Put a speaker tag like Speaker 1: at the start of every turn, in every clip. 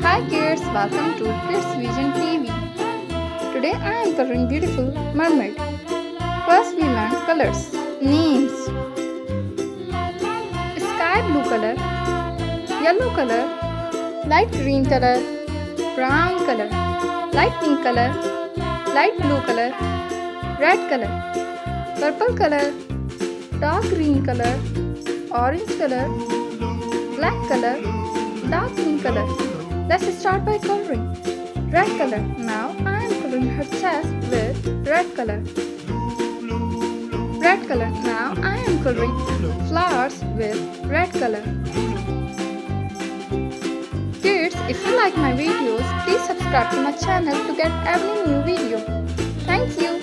Speaker 1: Hi kids, welcome to KidsVision TV. Today I am coloring beautiful mermaid. First we learn colors. Names. Sky blue color, yellow color, light green color, brown color, light pink color, light blue color, red color, purple color, dark green color, orange color, black color, dark pink color. Let's start by coloring. Red color. Now I am coloring her chest with red color. Red color. Now I am coloring flowers with red color. Kids, if you like my videos, please subscribe to my channel to get every new video. Thank you.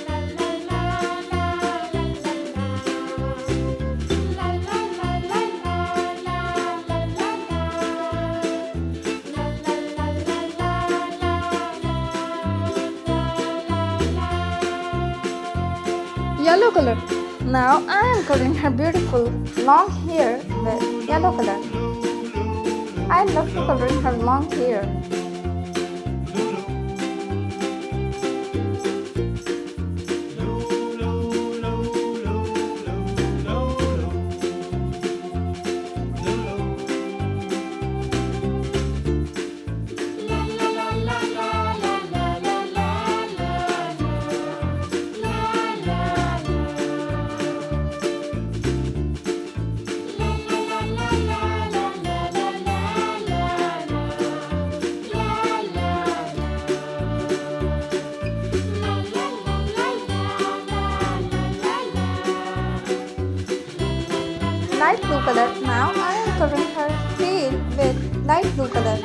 Speaker 1: Yellow color. Now I am coloring her beautiful long hair with yellow color. I love to coloring her long hair. Light blue color. Now I am coloring her tail with light blue color.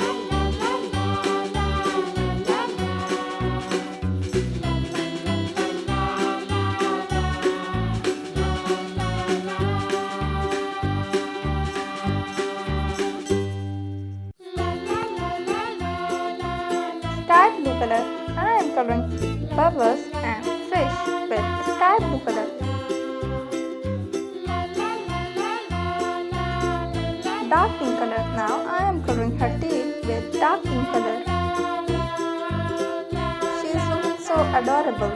Speaker 1: Sky blue color. I am coloring bubbles and fish with sky blue color. Dark pink color. Now I am coloring her tail with dark pink color. She is looking so adorable.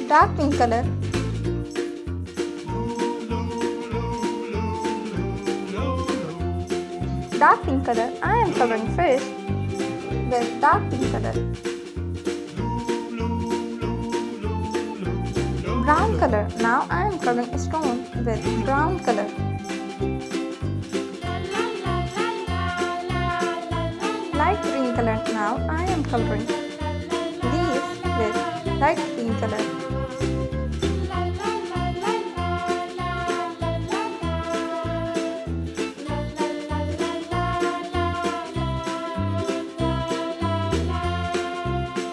Speaker 1: Dark pink color. Dark pink color. I am coloring fish with dark pink color. Brown color. Now I am coloring a stone with brown color. Light green color. Now I am coloring leaves with light green color.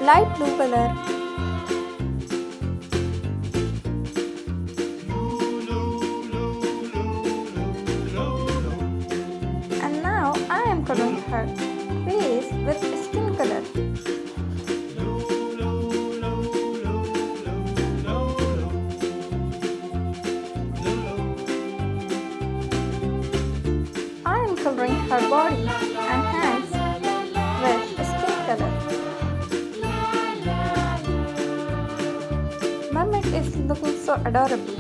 Speaker 1: Light blue color. And now I am coloring her face with skin color. I am coloring her body and hands with skin color. Mermaid is looking so adorable.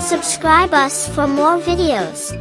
Speaker 2: Subscribe us for more videos.